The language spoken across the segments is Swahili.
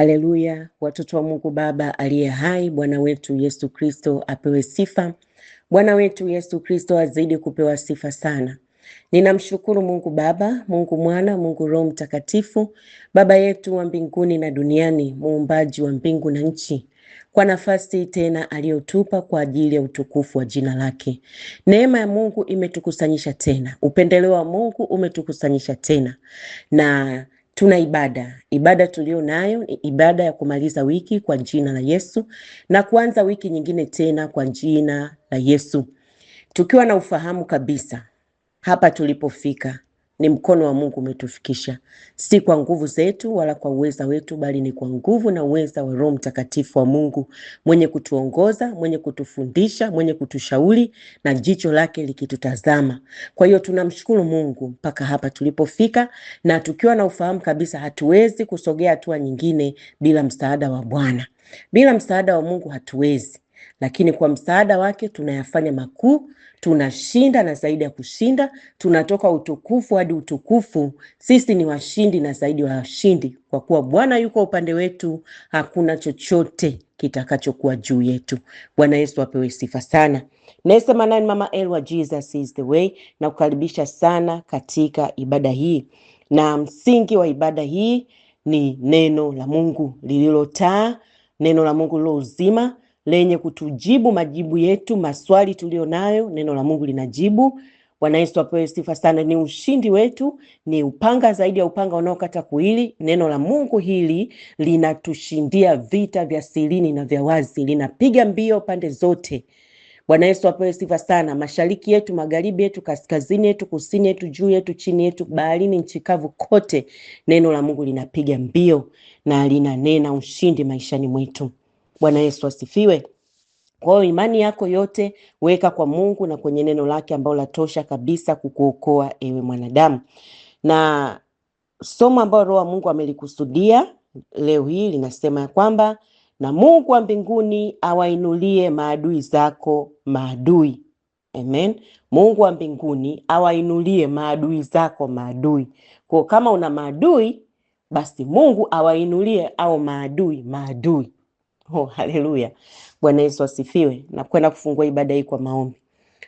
Haleluya, watoto wa Mungu Baba aliye hai, Bwana wetu Yesu Kristo apewe sifa. Bwana wetu Yesu Kristo azidi kupewa sifa sana. Ninamshukuru Mungu Baba, Mungu Mwana, Mungu Roho Mtakatifu, Baba yetu wa mbinguni na duniani, muumbaji wa mbingu na nchi, kwa nafasi tena aliyotupa kwa ajili ya utukufu wa jina lake. Neema ya Mungu imetukusanyisha tena. Upendeleo wa Mungu umetukusanyisha tena. Na tuna ibada tulio nayo ni ibada ya kumaliza wiki kwa jina la Yesu na kuanza wiki nyingine tena kwa jina la Yesu. Tukiwa na ufahamu kabisa hapa tulipofika ni mkono wa Mungu umetufikisha, si kwa nguvu zetu wala kwa uweza wetu, bali ni kwa nguvu na uweza wa Roho Mtakatifu wa Mungu, mwenye kutuongoza, mwenye kutufundisha, mwenye kutushauri na jicho lake likitutazama. Kwa hiyo tunamshukuru Mungu mpaka hapa tulipofika, na tukiwa na ufahamu kabisa hatuwezi kusogea hatua nyingine bila msaada wa Bwana. Bila msaada wa Mungu hatuwezi, lakini kwa msaada wake tunayafanya makuu, tunashinda na zaidi ya kushinda, tunatoka utukufu hadi utukufu. Sisi ni washindi na zaidi ya washindi, kwa kuwa Bwana yuko upande wetu, hakuna chochote kitakachokuwa juu yetu. Bwana Yesu apewe sifa sana. Nasema nani Mama Elwa, Jesus is the way, na kukaribisha sana katika ibada hii. Na msingi wa ibada hii ni neno la Mungu lililotaa, neno la Mungu lilo uzima, lenye kutujibu majibu yetu, maswali tulio nayo, neno la Mungu linajibu. Bwana Yesu apewe sifa sana. Ni ushindi wetu, ni upanga zaidi ya upanga unaokata kuwili. Neno la Mungu hili linatushindia vita vya sirini na vya wazi, linapiga mbio pande zote. Bwana Yesu apewe sifa sana. Mashariki yetu, magharibi yetu, kaskazini yetu, kusini yetu, juu yetu, chini yetu, baharini, nchi kavu, kote neno la Mungu linapiga mbio na linanena ushindi maishani mwetu. Bwana Yesu asifiwe. Kwa hiyo imani yako yote weka kwa Mungu na kwenye neno lake ambalo latosha kabisa kukuokoa ewe mwanadamu. Na somo ambalo Roho wa Mungu amelikusudia leo hii linasema ya kwamba na Mungu wa mbinguni awainulie maadui zako maadui. Amen. Mungu wa mbinguni awainulie maadui zako maadui. Kwa kama una maadui, basi Mungu awainulie au maadui maadui. Oh, haleluya. Bwana Yesu asifiwe. Na kwenda kufungua ibada hii kwa maombi.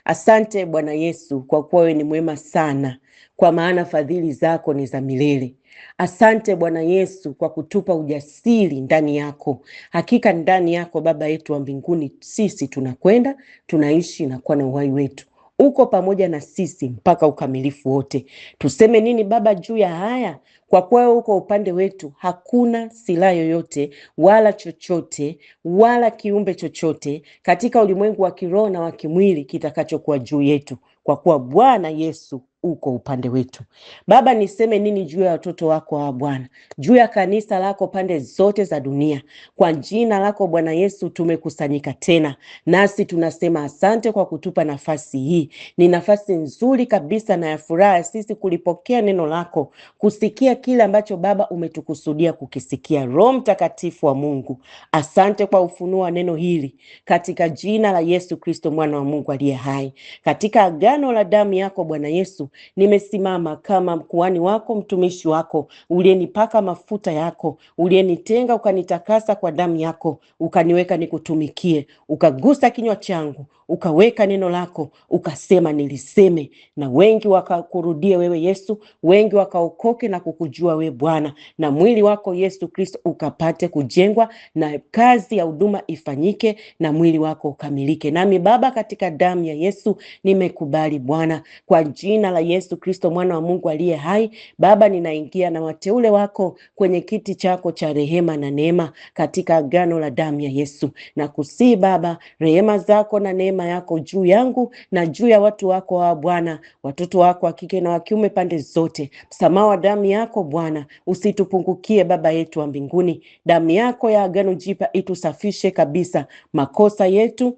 Asante Bwana Yesu kwa kuwa wewe ni mwema sana, kwa maana fadhili zako ni za milele. Asante Bwana Yesu kwa kutupa ujasiri ndani yako. Hakika ndani yako Baba yetu wa mbinguni sisi tunakwenda, tunaishi na kuwa na uhai wetu. Uko pamoja na sisi mpaka ukamilifu wote. Tuseme nini Baba juu ya haya? Kwa kuwa uko upande wetu, hakuna silaha yoyote wala chochote wala kiumbe chochote katika ulimwengu wa kiroho na wa kimwili kitakachokuwa juu yetu, kwa kuwa Bwana Yesu uko upande wetu. Baba, niseme nini juu ya watoto wako wa Bwana, juu ya kanisa lako pande zote za dunia? Kwa jina lako Bwana Yesu tumekusanyika tena, nasi tunasema asante kwa kutupa nafasi hii. Ni nafasi nzuri kabisa na ya furaha sisi kulipokea neno lako, kusikia kile ambacho Baba umetukusudia kukisikia. Roho Mtakatifu wa Mungu, asante kwa ufunuo wa neno hili katika jina la Yesu Kristo mwana wa Mungu aliye hai. Katika agano la damu yako Bwana Yesu, nimesimama kama kuhani wako, mtumishi wako, uliyenipaka mafuta yako, uliyenitenga ukanitakasa kwa damu yako, ukaniweka nikutumikie, ukagusa kinywa changu, ukaweka neno lako, ukasema niliseme, na wengi wakakurudie wewe Yesu, wengi wakaokoke na kukujua wewe Bwana, na mwili wako Yesu Kristo ukapate kujengwa, na kazi ya huduma ifanyike, na mwili wako ukamilike. Nami Baba, katika damu ya Yesu nimekubali Bwana, kwa jina la Yesu Kristo mwana wa Mungu aliye hai. Baba, ninaingia na wateule wako kwenye kiti chako cha rehema na neema katika agano la damu ya Yesu, na kusihi Baba, rehema zako na neema yako juu yangu na juu ya watu wako wa Bwana, watoto wako wa kike na wa kiume pande zote. Msamaha wa damu yako Bwana usitupungukie Baba yetu wa mbinguni. Damu yako ya agano jipya itusafishe kabisa makosa yetu,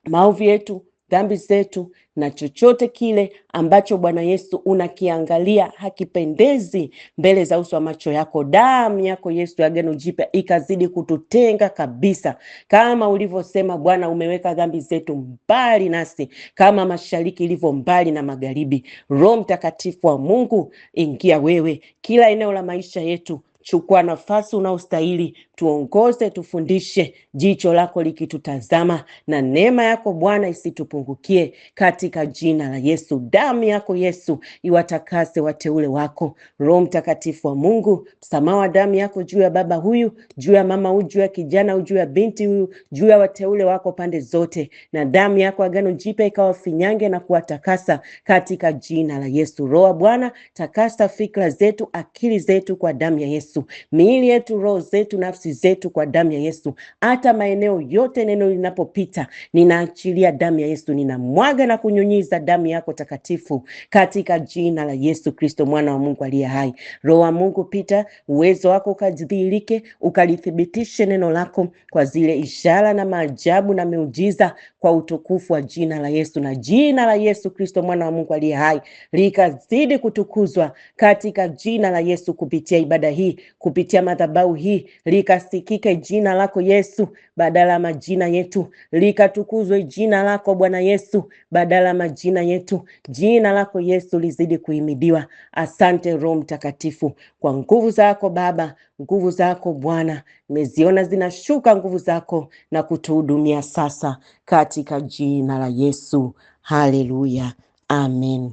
maovu yetu, dhambi zetu, na chochote kile ambacho Bwana Yesu unakiangalia hakipendezi mbele za uso wa macho yako. Damu yako Yesu ya agano jipya ikazidi kututenga kabisa, kama ulivyosema Bwana, umeweka dhambi zetu mbali nasi kama mashariki ilivyo mbali na magharibi. Roho Mtakatifu wa Mungu, ingia wewe kila eneo la maisha yetu, Chukua nafasi unaostahili, tuongoze, tufundishe, jicho lako likitutazama, na neema yako Bwana isitupungukie, katika jina la Yesu. Damu yako Yesu iwatakase wateule wako. Roho Mtakatifu wa Mungu, msamaha wa damu yako juu ya baba huyu, juu ya mama huyu, juu ya kijana huyu, juu ya binti huyu, juu ya wateule wako pande zote, na damu yako Agano Jipya ikawafinyange na kuwatakasa, katika jina la Yesu. Roho Bwana, takasa fikra zetu, akili zetu kwa damu ya Yesu, miili yetu, roho zetu, nafsi zetu kwa damu ya Yesu. Hata maeneo yote neno linapopita, ninaachilia damu ya Yesu, ninamwaga na kunyunyiza damu yako takatifu, katika jina la Yesu Kristo, mwana wa Mungu aliye hai. Roho wa Mungu, pita, uwezo wako ukadhihirike, ukalithibitishe neno lako kwa zile ishara na maajabu na miujiza, kwa utukufu wa jina la Yesu, na jina la Yesu Kristo, mwana wa Mungu aliye hai likazidi kutukuzwa, katika jina la Yesu. Kupitia ibada hii, kupitia madhabahu hii, likasikike jina lako Yesu badala ya majina yetu, likatukuzwe jina lako Bwana Yesu badala ya majina yetu. Jina lako Yesu lizidi kuhimidiwa. Asante Roho Mtakatifu, kwa nguvu zako Baba, nguvu zako Bwana, nimeziona zinashuka nguvu zako na kutuhudumia sasa, katika jina la Yesu. Haleluya, amen.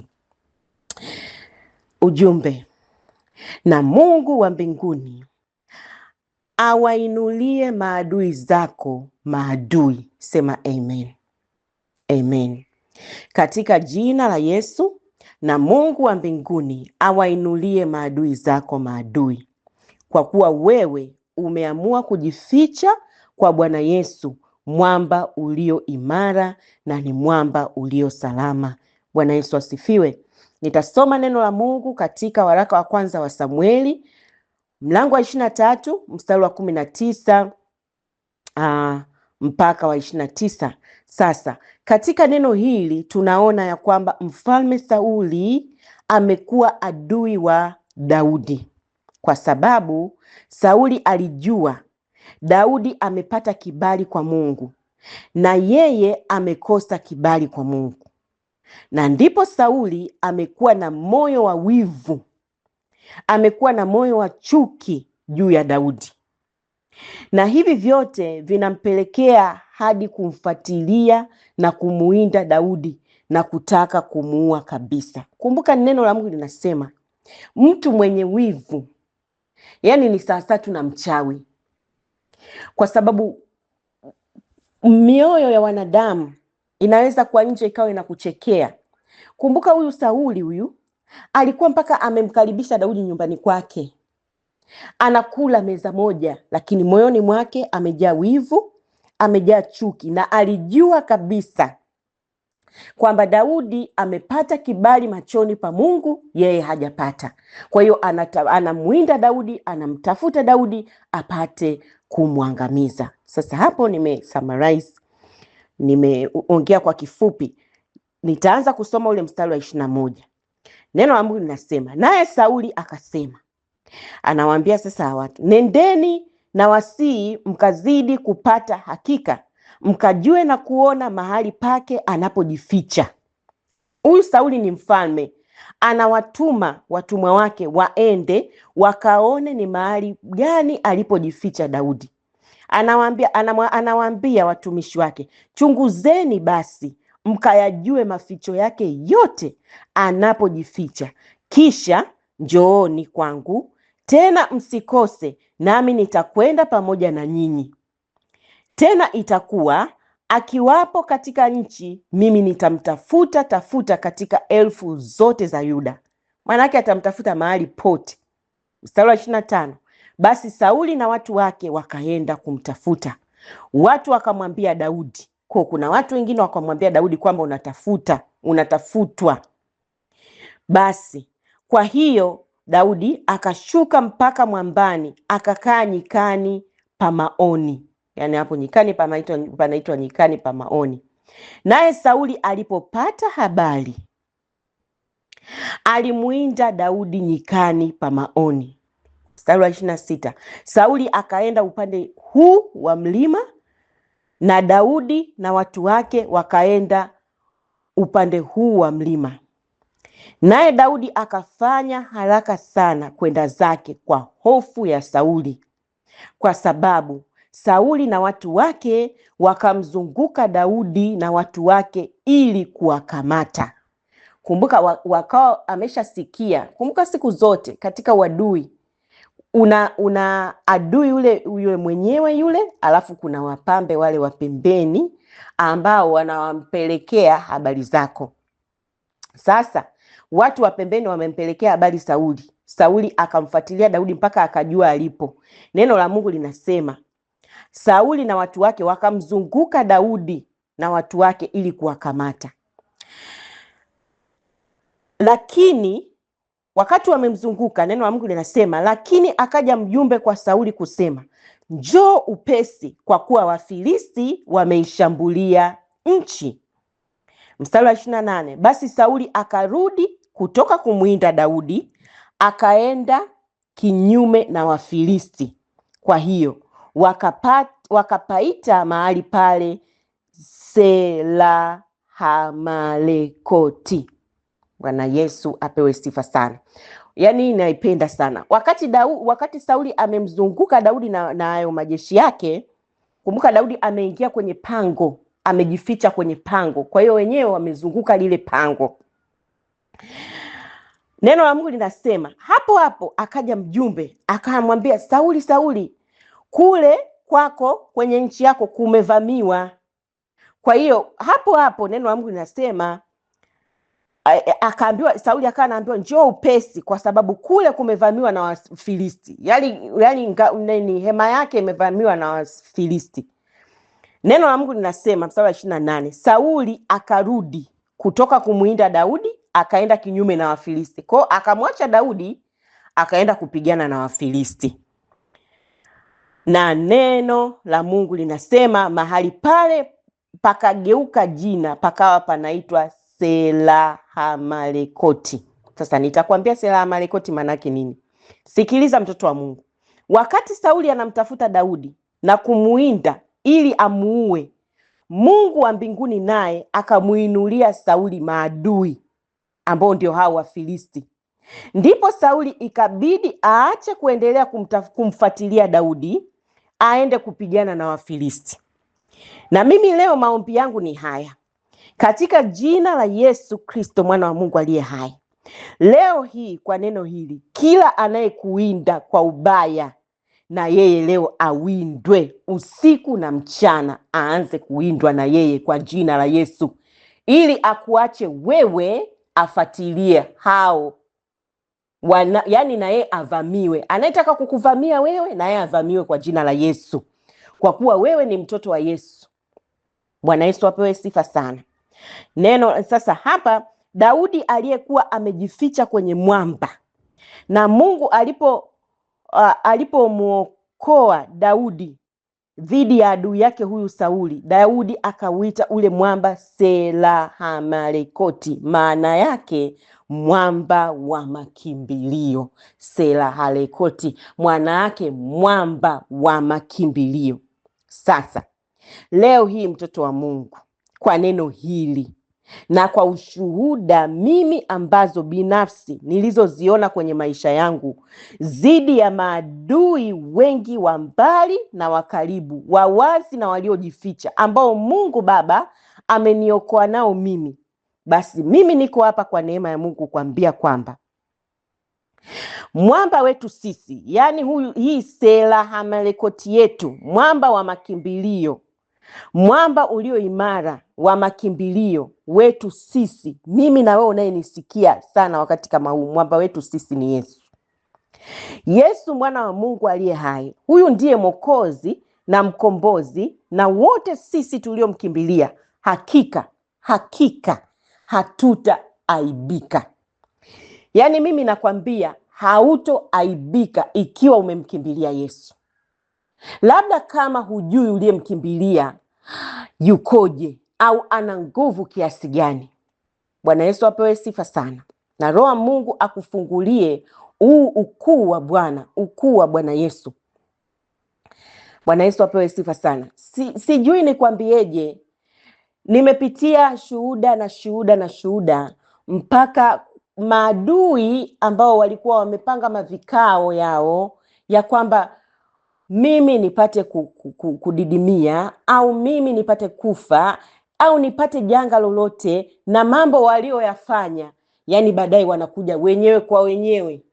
Ujumbe: na Mungu wa mbinguni awainulie maadui zako maadui. Sema amen. Amen. Katika jina la Yesu, na Mungu wa mbinguni awainulie maadui zako maadui, kwa kuwa wewe umeamua kujificha kwa Bwana Yesu, mwamba ulio imara na ni mwamba ulio salama. Bwana Yesu asifiwe. Nitasoma neno la Mungu katika waraka wa kwanza wa Samueli, mlango wa 23 mstari wa 19 mpaka wa 29. Sasa katika neno hili tunaona ya kwamba mfalme Sauli amekuwa adui wa Daudi, kwa sababu Sauli alijua Daudi amepata kibali kwa Mungu na yeye amekosa kibali kwa Mungu, na ndipo Sauli amekuwa na moyo wa wivu, amekuwa na moyo wa chuki juu ya Daudi, na hivi vyote vinampelekea hadi kumfuatilia na kumuinda Daudi na kutaka kumuua kabisa. Kumbuka neno la Mungu linasema mtu mwenye wivu, yani ni sasa tuna mchawi, kwa sababu mioyo ya wanadamu inaweza kwa nje ikawa inakuchekea. Kumbuka huyu Sauli huyu alikuwa mpaka amemkaribisha Daudi nyumbani kwake, anakula meza moja, lakini moyoni mwake amejaa wivu, amejaa chuki, na alijua kabisa kwamba Daudi amepata kibali machoni pa Mungu, yeye hajapata. Kwa hiyo anamuinda Daudi, anamtafuta Daudi apate kumwangamiza. Sasa hapo summarize, nimeongea kwa kifupi. Nitaanza kusoma ule mstari wa 21. Neno la Mungu linasema, naye Sauli akasema, anawaambia sasa watu, nendeni na wasii mkazidi kupata hakika, mkajue na kuona mahali pake anapojificha. Huyu Sauli ni mfalme, anawatuma watumwa wake waende wakaone ni mahali gani alipojificha Daudi. Anawaambia watumishi wake, chunguzeni basi mkayajue maficho yake yote anapojificha, kisha njooni kwangu, tena msikose, nami nitakwenda pamoja na nyinyi. Tena itakuwa akiwapo katika nchi, mimi nitamtafuta katika elfu zote za Yuda. Maana yake atamtafuta mahali pote. Mstari wa 25, basi Sauli na watu wake wakaenda kumtafuta. Watu wakamwambia Daudi, kuna watu wengine wakamwambia Daudi kwamba unatafutwa. Basi kwa hiyo Daudi akashuka mpaka mwambani, akakaa nyikani pa maoni. Yani hapo nyikani panaitwa nyikani pa maoni. Naye Sauli alipopata habari, alimuinda Daudi nyikani pa maoni. Mstari wa 26, Sauli akaenda upande huu wa mlima, na Daudi na watu wake wakaenda upande huu wa mlima. Naye Daudi akafanya haraka sana kwenda zake kwa hofu ya Sauli, kwa sababu Sauli na watu wake wakamzunguka Daudi na watu wake ili kuwakamata. Kumbuka wakao ameshasikia. Kumbuka siku zote katika uadui una adui yule mwenyewe yule, alafu kuna wapambe wale wa pembeni ambao wanawampelekea habari zako. Sasa watu wa pembeni wamempelekea habari Sauli. Sauli akamfuatilia Daudi mpaka akajua alipo. Neno la Mungu linasema Sauli na watu wake wakamzunguka Daudi na watu wake ili kuwakamata. Lakini wakati wamemzunguka, neno la Mungu linasema, lakini akaja mjumbe kwa Sauli kusema, njoo upesi, kwa kuwa Wafilisti wameishambulia nchi. Mstari wa 28, basi Sauli akarudi kutoka kumwinda Daudi, akaenda kinyume na Wafilisti. Kwa hiyo wakapaita mahali pale Sela-Hamalekoti. Bwana Yesu apewe sifa sana. Yaani naipenda sana. Wakati Sauli amemzunguka Daudi na hayo majeshi yake, kumbuka Daudi ameingia kwenye pango, amejificha kwenye pango. Kwa hiyo wenyewe wamezunguka lile pango. Neno la Mungu linasema, hapo hapo akaja mjumbe, akamwambia Sauli, Sauli, kule kwako kwenye nchi yako kumevamiwa. Kwa hiyo hapo hapo neno la Mungu linasema akaambiwa Sauli, akaambiwa njoo upesi, kwa sababu kule kumevamiwa na Wafilisti. Yaani hema yake imevamiwa na Wafilisti. Neno la Mungu linasema mstari wa 28, Sauli akarudi kutoka kumwinda Daudi, akaenda kinyume na Wafilisti. Kwa akamwacha Daudi, akaenda kupigana na Wafilisti. Na neno la Mungu linasema mahali pale pakageuka jina, pakawa panaitwa Sela-Hamalekoti. Sasa nitakwambia Sela-Hamalekoti maana yake nini. Sikiliza mtoto wa Mungu. Wakati Sauli anamtafuta Daudi na kumuinda ili amuue, Mungu wa mbinguni naye akamuinulia Sauli maadui ambao ndio hao Wafilisti. Ndipo Sauli ikabidi aache kuendelea kumfuatilia Daudi, aende kupigana na Wafilisti. Na mimi leo maombi yangu ni haya. Katika jina la Yesu Kristo mwana wa Mungu aliye hai. Leo hii kwa neno hili, kila anayekuinda kwa ubaya, na yeye leo awindwe usiku na mchana, aanze kuwindwa na yeye kwa jina la Yesu, ili akuache wewe afatilie hao yani na yeye avamiwe. Anayetaka kukuvamia wewe, na yeye avamiwe kwa jina la Yesu, kwa kuwa wewe ni mtoto wa Yesu. Bwana Yesu apewe sifa sana. Neno sasa hapa, Daudi aliyekuwa amejificha kwenye mwamba, na Mungu alipomuokoa Daudi dhidi ya adui yake huyu Sauli, Daudi akauita ule mwamba Sela-Hamalekoti, maana yake mwamba wa makimbilio. Sela-Hamalekoti maana yake mwamba wa makimbilio. Sasa leo hii mtoto wa Mungu, kwa neno hili na kwa ushuhuda mimi ambazo binafsi nilizoziona kwenye maisha yangu zidi ya maadui wengi wa mbali na wa karibu, wa wazi na waliojificha, ambao Mungu Baba ameniokoa nao mimi, basi mimi niko hapa kwa neema ya Mungu kuambia kwamba mwamba wetu sisi, yani hii Sela-Hamalekoti yetu, mwamba wa makimbilio, mwamba ulio imara wa makimbilio wetu sisi, mimi na wewe unayenisikia sana wakati kama huu, mwamba wetu sisi ni Yesu. Yesu mwana wa Mungu aliye hai. Huyu ndiye Mwokozi na mkombozi, na wote sisi tuliomkimbilia hakika hatutaaibika. Yaani mimi nakwambia hautoaibika ikiwa umemkimbilia Yesu. Labda kama hujui uliyemkimbilia yukoje au ana nguvu kiasi gani. Bwana Yesu apewe sifa sana. Na Roho Mungu akufungulie ukuu wa Bwana, ukuu wa Bwana Yesu. Bwana Yesu apewe sifa sana. Sijui nikwambieje. Nimepitia shuhuda mpaka maadui ambao walikuwa wamepanga mavikao yao ya kwamba mimi nipate kudidimia, au mimi nipate kufa, au nipate janga lolote, na mambo walioyafanya, yani baadaye wanakuja wenyewe kwa wenyewe.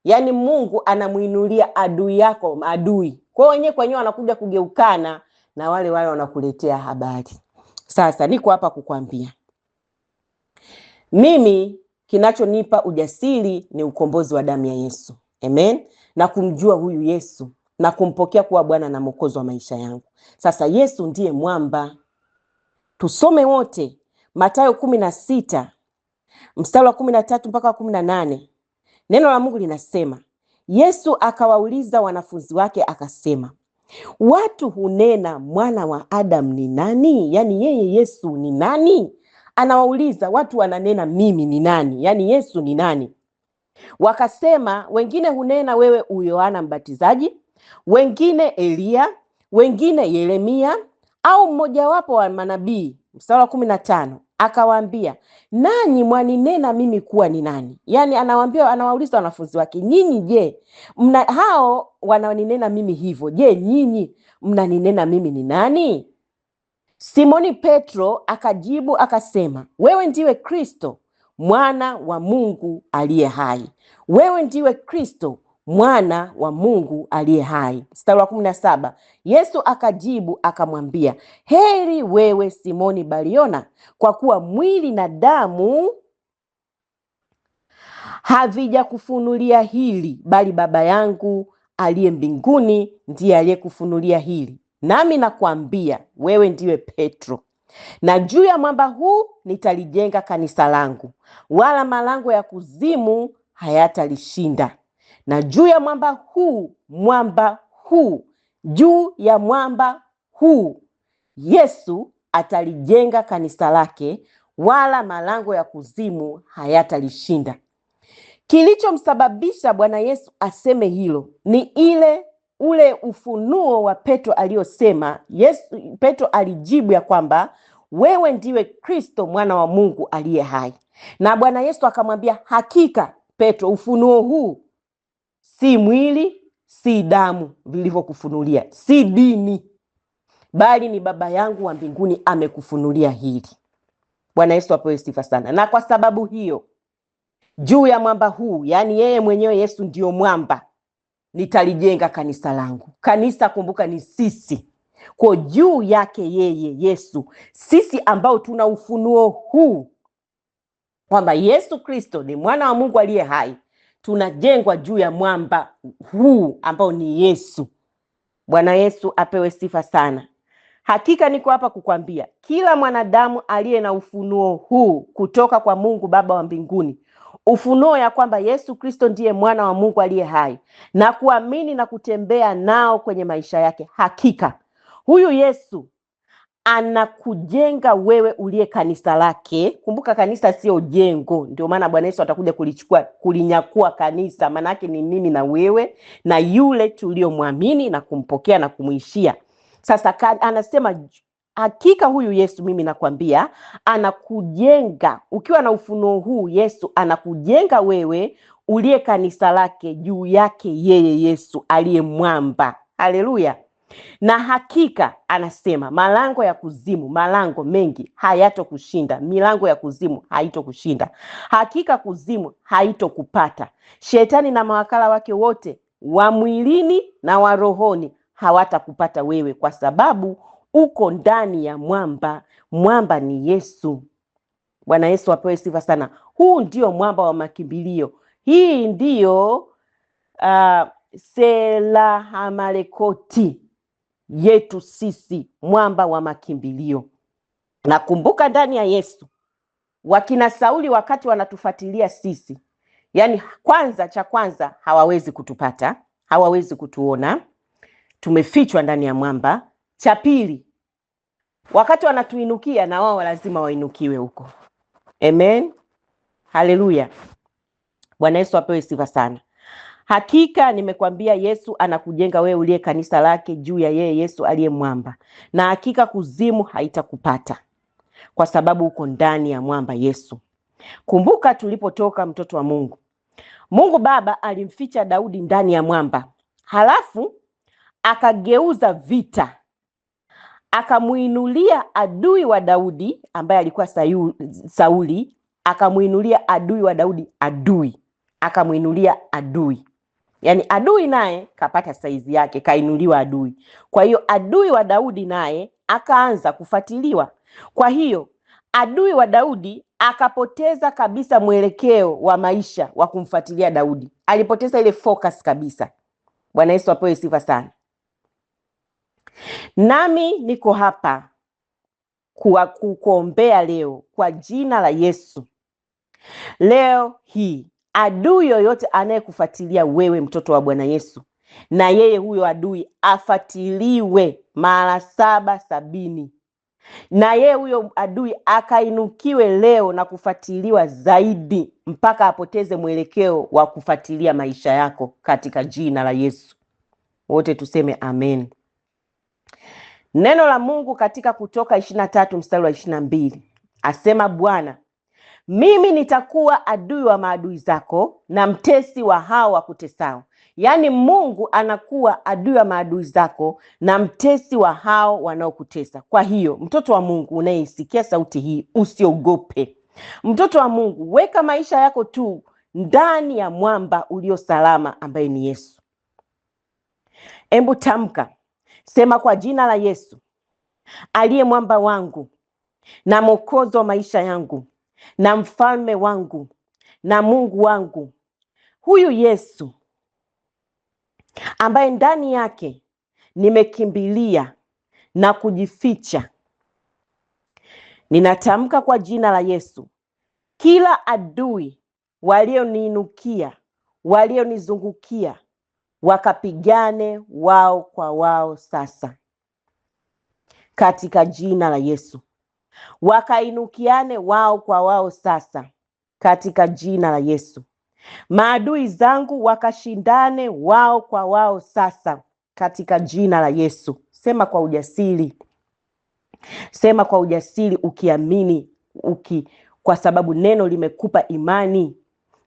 Yani Mungu anamuinulia adui yako adui, kwa wenyewe kwa wenyewe wanakuja kugeukana, na wale wanakuletea habari. Sasa niko hapa kukwambia, mimi kinachonipa ujasiri ni ukombozi wa damu ya Yesu. Amen. Na kumjua huyu Yesu na kumpokea kuwa Bwana na Mwokozi wa maisha yangu. Sasa Yesu ndiye mwamba. Tusome wote Mathayo 16 mstari wa 13 mpaka 18. Neno la Mungu linasema, Yesu akawauliza wanafunzi wake akasema, watu hunena mwana wa Adamu ni nani? Yani yeye Yesu ni nani? Anawauliza watu wananena mimi ni nani? Yani Yesu ni nani? Wakasema, wengine hunena wewe Yohana Mbatizaji, wengine Elia, wengine Yeremia au mmojawapo wa manabii. Mstari wa 15 akawaambia, nanyi mwaninena mimi kuwa ni nani? Yani anawauliza wanafunzi wake, nyinyi je, hao wananinena mimi hivyo, je nyinyi mnaninena mimi ni nani? Simoni Petro akajibu akasema, wewe ndiwe Kristo mwana wa Mungu aliye hai. Wewe ndiwe Kristo mwana wa Mungu aliye hai. Mstari wa 17, Yesu akajibu akamwambia, heri wewe Simoni Bariona, kwa kuwa mwili na damu havijakufunulia hili, bali Baba yangu aliye mbinguni ndiye aliyekufunulia hili. Nami nakwambia, wewe ndiwe Petro, na juu ya mwamba huu nitalijenga kanisa langu, wala malango ya kuzimu hayatalishinda. Na juu ya mwamba huu, juu ya mwamba huu Yesu atalijenga kanisa lake, wala malango ya kuzimu hayatalishinda. Kilichomsababisha Bwana Yesu aseme hilo ni ule ufunuo wa Petro aliyosema. Petro alijibu ya kwamba wewe ndiwe Kristo mwana wa Mungu aliye hai. Na Bwana Yesu akamwambia, hakika Petro, ufunuo huu si mwili si damu vilivyokufunulia, si dini, bali ni Baba yangu wa mbinguni amekufunulia hili. Bwana Yesu apewe sifa sana. Na kwa sababu hiyo, juu ya mwamba huu, yani yeye mwenyewe Yesu ndio mwamba, nitalijenga kanisa langu. Kanisa, kumbuka, ni sisi. Kwa juu yake yeye Yesu, sisi ambao tuna ufunuo huu kwamba Yesu Kristo ni mwana wa Mungu aliye hai, tunajengwa juu ya mwamba huu ambao ni Yesu. Bwana Yesu apewe sifa sana. Hakika niko hapa kukwambia, kila mwanadamu aliye na ufunuo huu kutoka kwa Mungu Baba wa mbinguni, ufunuo ya kwamba Yesu Kristo ndiye mwana wa Mungu aliye hai, na kuamini na kutembea nao kwenye maisha yake, hakika huyu Yesu anakujenga wewe uliye kanisa lake. Kumbuka, kanisa sio jengo. Ndio maana Bwana Yesu atakuja kulinyakua kanisa. Maana yake ni mimi na wewe na yule tuliyomwamini na kumpokea na kumuishia. Sasa anasema hakika huyu Yesu, mimi nakwambia, anakujenga. Ukiwa na ufunuo huu, Yesu anakujenga wewe uliye kanisa lake, juu yake yeye Yesu aliye mwamba. Haleluya. Na hakika anasema malango ya kuzimu, malango mengi hayatokushinda. Milango ya kuzimu haitokushinda. Hakika kuzimu haitokupata. Shetani na mawakala wake wote wa mwilini na wa rohoni hawatakupata wewe, kwa sababu uko ndani ya mwamba. Mwamba ni Yesu. Bwana Yesu apewe sifa sana. Huu ndio mwamba wa makimbilio. Hii ndio Selahamalekoti yetu sisi, mwamba wa makimbilio. Na kumbuka, ndani ya Yesu wakina Sauli wakati wanatufuatilia sisi, yani cha kwanza hawawezi kutupata, hawawezi kutuona, tumefichwa ndani ya mwamba. Cha pili, wakati wanatuinukia, na wao lazima wainukiwe huko. Amen. Haleluya. Bwana Yesu apewe sifa sana. Hakika nimekwambia, Yesu anakujenga wewe uliye kanisa lake, juu ya yeye Yesu aliye mwamba. Na hakika kuzimu haitakupata, kwa sababu uko ndani ya mwamba Yesu. Kumbuka tulipotoka, mtoto wa Mungu. Mungu Baba alimficha Daudi ndani ya mwamba. Halafu akageuza vita. Akamuinulia adui wa Daudi ambaye alikuwa Sauli, akamuinulia adui wa Daudi akamuinulia adui. Yaani adui naye kapata saizi yake, kainuliwa adui. Kwa hiyo adui wa Daudi naye akaanza kufuatiliwa. Kwa hiyo adui wa Daudi akapoteza kabisa mwelekeo wa maisha wa kumfuatilia Daudi. Alipoteza ile focus kabisa. Bwana Yesu apewe sifa sana. Nami niko hapa kukuombea leo kwa jina la Yesu. Leo hii adui yoyote anayekufuatilia wewe, mtoto wa Bwana Yesu, na yeye huyo adui afatiliwe mara 770. Na yeye huyo adui akainukiwe leo na kufuatiliwa zaidi mpaka apoteze mwelekeo wa kufuatilia maisha yako katika jina la Yesu. Wote tuseme amen. Neno la Mungu katika Kutoka 23 mstari wa 22 asema, Bwana, mimi nitakuwa adui wa maadui zako na mtesi wa hao wakutesao. Yaani Mungu anakuwa adui wa maadui zako na mtesi wa hao wanaokutesa. Kwa hiyo mtoto wa Mungu unayesikia sauti hii, usiogope. Mtoto wa Mungu, weka maisha yako tu ndani ya mwamba ulio salama ambaye ni Yesu. Embu tamka, sema, kwa jina la Yesu aliye mwamba wangu na mwokozi wa maisha yangu na mfalme wangu na Mungu wangu, huyu Yesu ambaye ndani yake nimekimbilia na kujificha, ninatamka kwa jina la Yesu, kila adui walioniinukia, walionizungukia, wakapigane wao kwa wao sasa katika jina la Yesu. Wakainukiane wao kwa wao sasa katika jina la Yesu. Maadui zangu wakashindane wao kwa wao sasa katika jina la Yesu. Sema kwa ujasiri. Sema kwa ujasiri ukiamini, kwa sababu neno limekupa imani.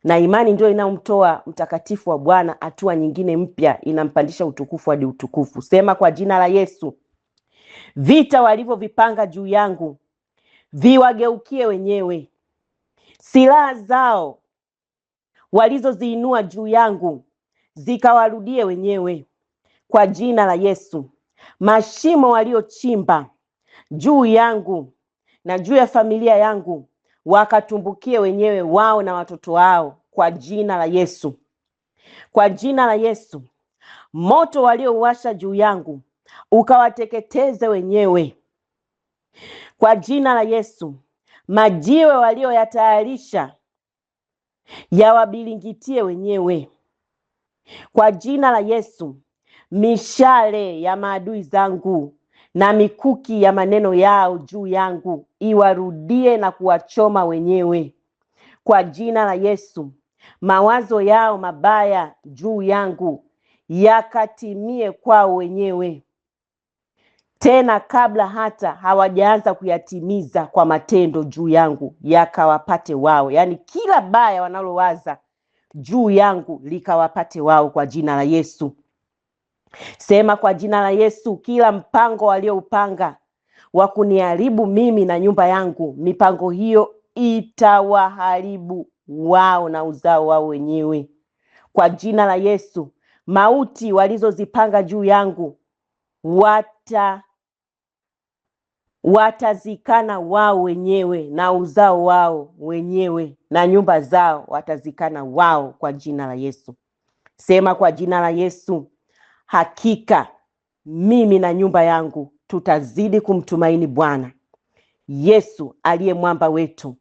Na imani ndio inamtoa mtakatifu wa Bwana hatua nyingine mpya, inampandisha utukufu hadi utukufu. Sema kwa jina la Yesu. Vita walivyovipanga juu yangu viwageukie wenyewe. Silaha zao walizoziinua juu yangu zikawarudie wenyewe kwa jina la Yesu. Mashimo waliochimba juu yangu na juu ya familia yangu wakatumbukie wenyewe, wao na watoto wao kwa jina la Yesu. Kwa jina la Yesu. Moto waliouwasha juu yangu ukawateketeze wenyewe kwa jina la Yesu. Majiwe walioyatayarisha yawabilingitie wenyewe kwa jina la Yesu. Mishale ya maadui zangu na mikuki ya maneno yao juu yangu iwarudie na kuwachoma wenyewe kwa jina la Yesu. Mawazo yao mabaya juu yangu yakatimie kwao wenyewe, tena kabla hata hawajaanza kuyatimiza kwa matendo juu yangu, yakawapate wao. Yaani kila baya wanalowaza juu yangu likawapate wao kwa jina la Yesu. Sema kwa jina la Yesu, kila mpango walioupanga wa kuniharibu mimi na nyumba yangu, mipango hiyo itawaharibu wao na uzao wao wenyewe kwa jina la Yesu. Mauti walizozipanga juu yangu watazikana wao wenyewe na uzao wao wenyewe na nyumba zao watazikana wao kwa jina la Yesu. Sema kwa jina la Yesu, hakika mimi na nyumba yangu tutazidi kumtumaini Bwana Yesu aliye mwamba wetu,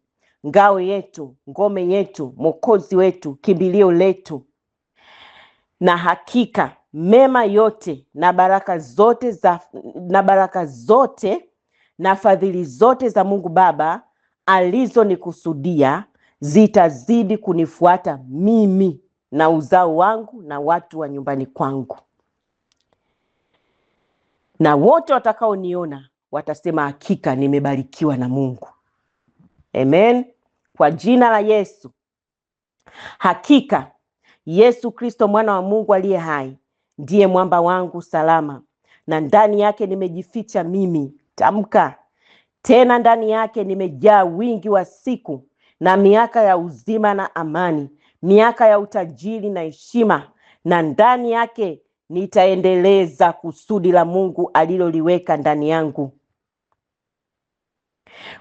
ngao yetu, ngome yetu, mwokozi wetu, kimbilio letu. Na hakika mema yote na baraka zote na fadhili zote za Mungu Baba alizonikusudia zitazidi kunifuata mimi na uzao wangu na watu wa nyumbani kwangu. Na wote watakaoniona watasema hakika nimebarikiwa na Mungu. Amen. kwa jina la Yesu. Hakika Yesu Kristo mwana wa Mungu aliye hai ndiye mwamba wangu salama, na ndani yake nimejificha mimi. Tamka tena, ndani yake nimejaa wingi wa siku na miaka ya uzima na amani, miaka ya utajiri na heshima, na ndani yake nitaendeleza kusudi la Mungu aliloliweka ndani yangu.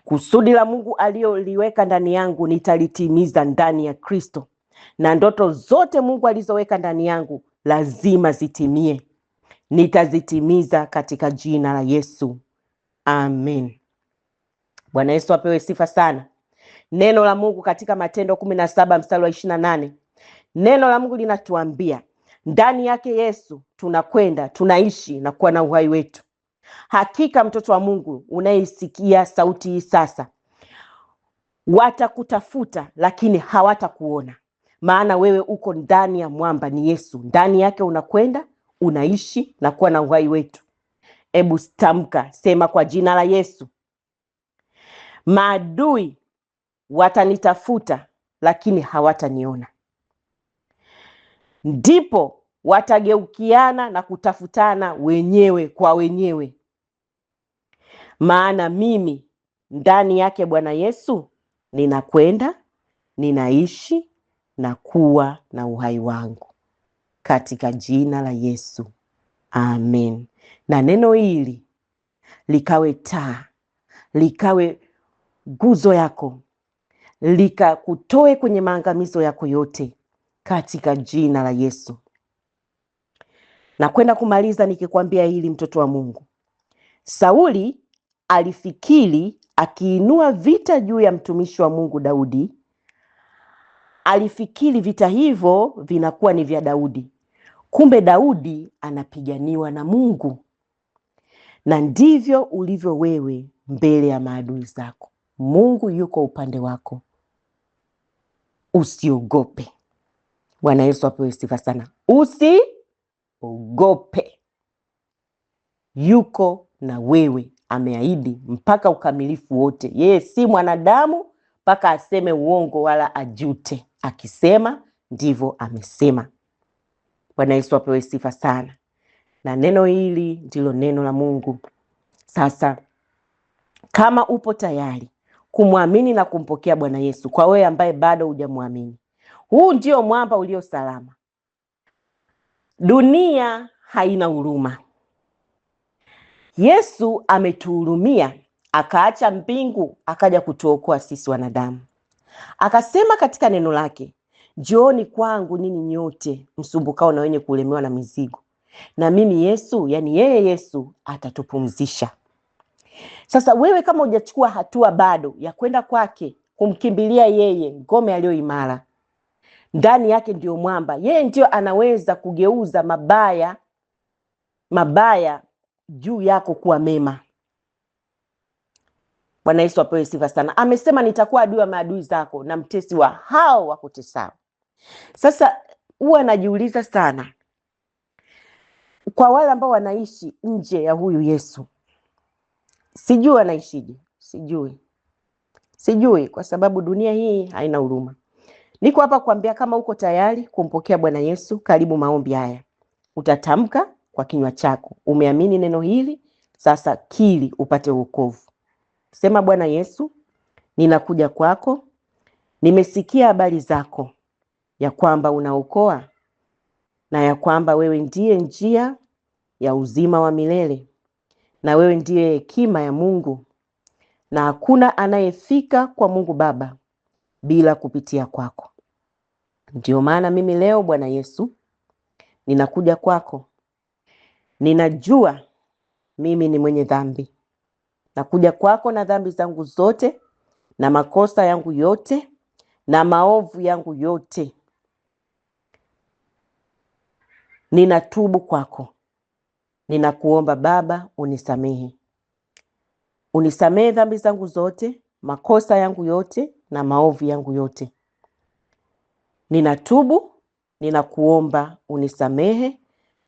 Kusudi la Mungu aliloliweka ndani yangu nitalitimiza ndani ya Kristo, na ndoto zote Mungu alizoweka ndani yangu lazima zitimie. Nitazitimiza katika jina la Yesu. Amen. Bwana Yesu apewe sifa sana. Neno la Mungu katika Matendo 17 mstari wa 28. Neno la Mungu linatuambia ndani yake Yesu tunakwenda, tunaishi na kuwa na uhai wetu. Hakika mtoto wa Mungu unaisikia sauti hii sasa, watakutafuta lakini hawatakuona, maana wewe uko ndani ya mwamba, ni Yesu. Ndani yake unakwenda, unaishi na kuwa na uhai wetu. Ebu tamka, sema kwa jina la Yesu, maadui watanitafuta lakini hawataniona. Ndipo watageukiana na kutafutana wenyewe kwa wenyewe, maana mimi ndani yake Bwana Yesu ninakwenda, ninaishi na kuwa na uhai wangu, katika jina la Yesu. Amen. Na neno hili likawe taa, likawe nguzo yako, likakutoe kwenye maangamizo yako yote, katika jina la Yesu. Na kwenda kumaliza nikikwambia hili, mtoto wa Mungu. Sauli alifikiri akiinua vita juu ya mtumishi wa Mungu Daudi, alifikiri vita hivyo vinakuwa ni vya Daudi. Kumbe Daudi anapiganiwa na Mungu. Na ndivyo ulivyo wewe mbele ya maadui zako. Mungu yuko upande wako. Usiogope. Bwana Yesu apewe sifa sana. Usiogope. Yuko na wewe, ameahidi mpaka ukamilifu wote. Yeye si mwanadamu mpaka aseme uongo wala ajute. Akisema ndivyo amesema. Bwana Yesu apewe sifa sana. Na neno hili ndilo neno la Mungu. Sasa kama upo tayari kumwamini na kumpokea Bwana Yesu, kwa wewe ambaye bado hujamwamini, huu ndio mwamba ulio salama. Dunia haina huruma. Yesu ametuhurumia, akaacha mbingu, akaja kutuokoa sisi wanadamu. Akasema katika neno lake, njooni kwangu ninyi nyote msumbukao na wenye kulemewa na mizigo, na mimi Yesu, yani yeye Yesu, atatupumzisha. Sasa wewe kama hujachukua hatua bado ya kwenda kwake, kumkimbilia yeye, ngome aliyo imara, ndani yake ndio mwamba, yeye ndio anaweza kugeuza mabaya juu yako kuwa mema. Bwana Yesu apewe sifa sana. Amesema nitakuwa adui wa maadui zako na mtesi wa hao wakutesao. Sasa huwa najiuliza sana, kwa wale ambao wanaishi nje ya huyu Yesu, sijui wanaishije, sijui kwa sababu dunia hii haina huruma. Niko hapa kuambia kama uko tayari kumpokea Bwana Yesu, karibu maombi haya. Utatamka kwa kinywa chako, umeamini neno hili, sasa kili upate wokovu. Sema, Bwana Yesu, ninakuja kwako, nimesikia habari zako ya kwamba unaokoa na ya kwamba wewe ndiye njia ya uzima wa milele, na wewe ndiye hekima ya Mungu, na hakuna anayefika kwa Mungu Baba bila kupitia kwako. Ndio maana mimi leo Bwana Yesu ninakuja kwako. Ninajua mimi ni mwenye dhambi. Nakuja kwako na dhambi zangu zote na makosa yangu yote na maovu yangu yote. Ninatubu kwako. Ninakuomba Baba unisamehe. Unisamehe dhambi zangu zote, makosa yangu yote na maovu yangu yote. Ninatubu, ninakuomba unisamehe,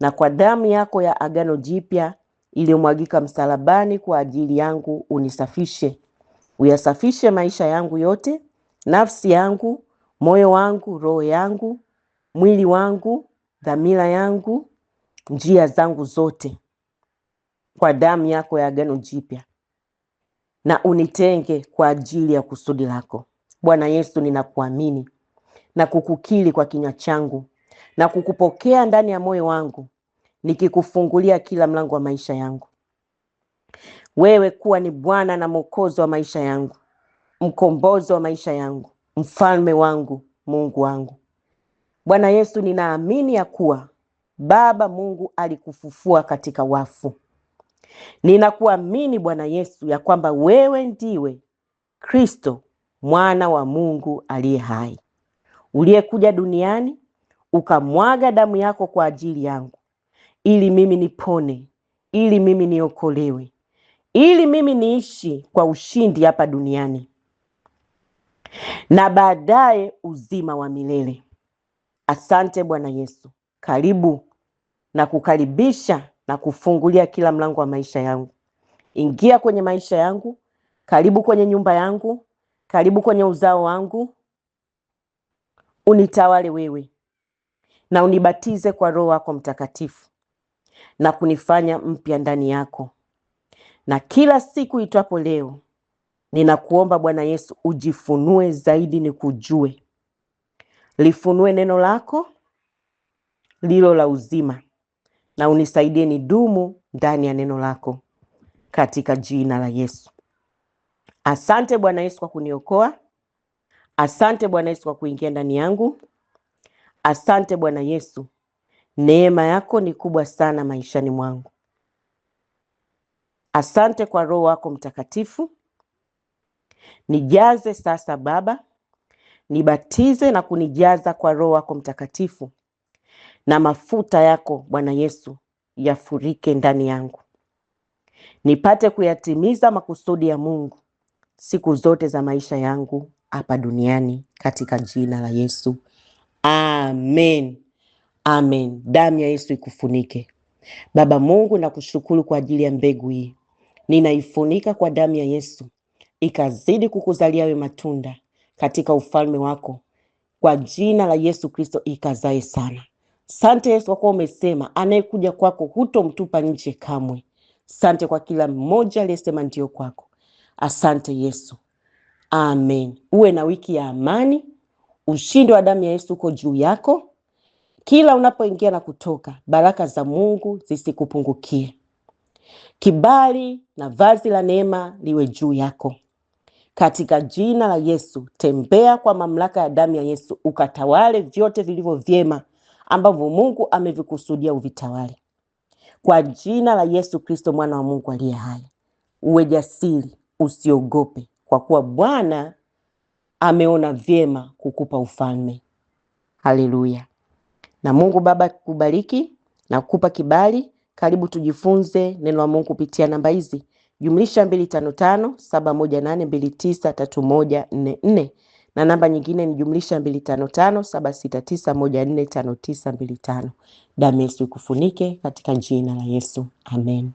na kwa damu yako ya agano jipya iliyomwagika msalabani kwa ajili yangu unisafishe. Uyasafishe maisha yangu yote, nafsi yangu, moyo wangu, roho yangu, mwili wangu, dhamira yangu, njia zangu zote kwa damu yako ya agano jipya, na unitenge kwa ajili ya kusudi lako. Bwana Yesu, ninakuamini na kukukiri kwa kinywa changu na kukupokea ndani ya moyo wangu, nikikufungulia kila mlango wa maisha yangu, wewe kuwa ni Bwana na Mwokozi wa maisha yangu, mkombozi wa maisha yangu, mfalme wangu, Mungu wangu. Bwana Yesu, ninaamini ya kuwa Baba Mungu alikufufua katika wafu. Ninakuamini Bwana Yesu ya kwamba wewe ndiwe Kristo, mwana wa Mungu aliye hai, uliyekuja duniani ukamwaga damu yako kwa ajili yangu, ili mimi nipone, ili mimi niokolewe, ili mimi niishi kwa ushindi hapa duniani na baadaye uzima wa milele. Asante Bwana Yesu. Karibu na kukaribisha na kufungulia kila mlango wa maisha yangu. Ingia kwenye maisha yangu, karibu kwenye nyumba yangu, karibu kwenye uzao wangu. Unitawale wewe na unibatize kwa Roho wako Mtakatifu na kunifanya mpya ndani yako. Na kila siku itwapo leo, ninakuomba Bwana Yesu ujifunue zaidi, nikujue. Lifunue neno lako lilo la uzima, na unisaidie nidumu ndani ya neno lako, katika jina la Yesu. Asante Bwana Yesu kwa kuniokoa. Asante Bwana Yesu kwa kuingia ndani yangu. Asante Bwana Yesu, neema yako ni kubwa sana maishani mwangu. Asante kwa Roho wako Mtakatifu. Nijaze sasa Baba, nibatize na kunijaza kwa Roho wako Mtakatifu, na mafuta yako Bwana Yesu yafurike ndani yangu, nipate kuyatimiza makusudi ya Mungu siku zote za maisha yangu hapa duniani, katika jina la Yesu. Amen. Amen. Damu ya Yesu ikufunike. Baba Mungu, nakushukuru kwa ajili ya mbegu hii. Ninaifunika kwa damu ya Yesu, ikazidi kukuzalia wewe matunda katika ufalme wako, kwa jina la Yesu Kristo, ikazae sana. Asante Yesu kwa kuwa umesema anayekuja kwako hutomtupa nje kamwe. Asante kwa kila mmoja aliyesema ndio kwako. Asante Yesu. Amen. Uwe na wiki ya amani. Ushindi wa damu ya Yesu uko juu yako. Kila unapoingia na kutoka, baraka za Mungu zisikupungukie. Kibali na vazi la neema liwe juu yako, katika jina la Yesu. Tembea kwa mamlaka ya damu ya Yesu, ukatawale vyote vilivyo vyema ambavyo Mungu amevikusudia uvitawale, kwa jina la Yesu Kristo, mwana wa Mungu aliye hai. Uwe jasiri, usiogope, kwa kuwa Bwana ameona vyema kukupa ufalme. Haleluya. Na Mungu Baba kubariki na kukupa kibali. Karibu tujifunze neno la Mungu kupitia namba hizi: +255 718 293144, na namba nyingine ni +255 769 145925. Damu Yesu ikufunike katika jina la Yesu. Amen.